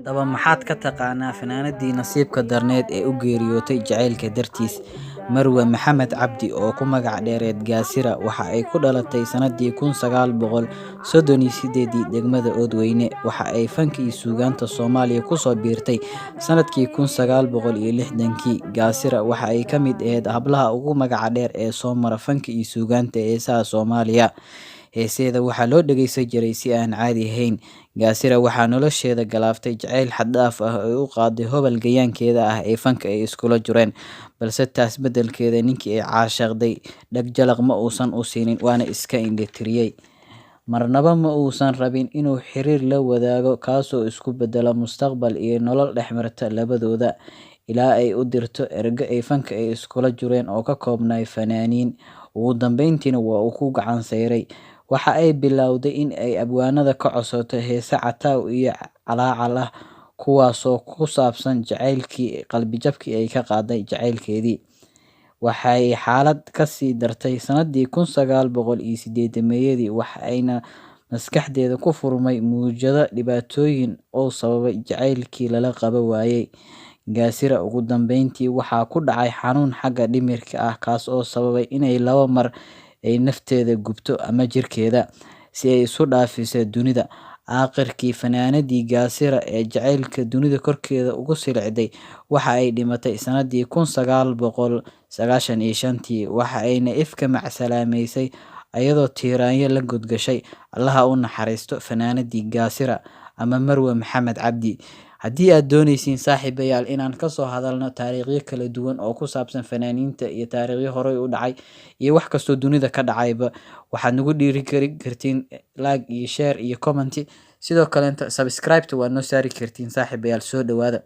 Haddaba maxaad ka taqaanaa fanaanadii nasiibka darneed ee u geeriyootay jacaylka dartiis? Marwe Maxamed Cabdi oo ku magac dheereed Gaasira waxa ay ku dhalatay sanadii 1938 degmada Oodweyne. Waxa ay fanka iyo suugaanta Soomaaliya kusoo biirtay sanadkii 1960kii. Gaasira waxa ay ka mid ahayd hablaha ugu magaca dheer ee soo mara fanka iyo suugaanta heesaha Soomaaliya. Heeseeda waxaa loo dhageysan jiray si aan caadi ahayn. Gaasira waxaa nolosheeda galaaftay jacayl xad dhaaf ah oo ay u qaaday hobal gayaankeeda ah ee fanka ay iskula jireen, balse taas beddelkeeda ninkii ay caashaqday dhag jalaq ma uusan u siinin, waana iska indhatiriyay. Marnaba ma uusan rabin inuu xiriir la wadaago kaasoo isku beddela mustaqbal iyo nolol dhexmarta labadooda, ilaa ay u dirto erga ay fanka ay iskula jireen oo ka koobnay fanaaniin. Ugu dambeyntiina waa uu ku gacan sayray. Waxa ay bilowday in ay abwaanada ka codsato heese cataaw iyo calaacal ah, kuwaasoo ku saabsan jacaylkii qalbijabkii ay ka qaaday jacaylkeedii. Waxay xaalad ka sii dartay sanadii 1980 waxayna maskaxdeeda ku furmay muujado dhibaatooyin oo sababay jacaylkii lala qaba waayay. Gaasira ugu dambeyntii waxaa ku dhacay xanuun xagga dhimirka ah kaas oo sababay inay 2 mar ay nafteeda gubto ama jirkeeda si ay isu dhaafiso dunida. Aakhirkii fanaanadii Gaasira ee jacaylka dunida korkeeda ugu silcday waxa ay dhimatay sanadii 1995 waxa ayna ifka macsalaameysay iyadoo tiiraanyo la godgashay. Allaha u naxariisto fanaanadii Gaasira ama Marwe Maxamed Cabdi. Haddii aad doonaysiin saaxiibayaal inaan ka soo hadalno taariikhyo kala duwan oo ku saabsan fanaaniinta iyo taariikhyo horey u dhacay iyo wax kastoo dunida ka dhacayba, waxaad nagu dhiirigeli kartiin like iyo share iyo comment. Sidoo kale subscribe waa noo saari kartiin. Saaxiibayaal soo dhawaada.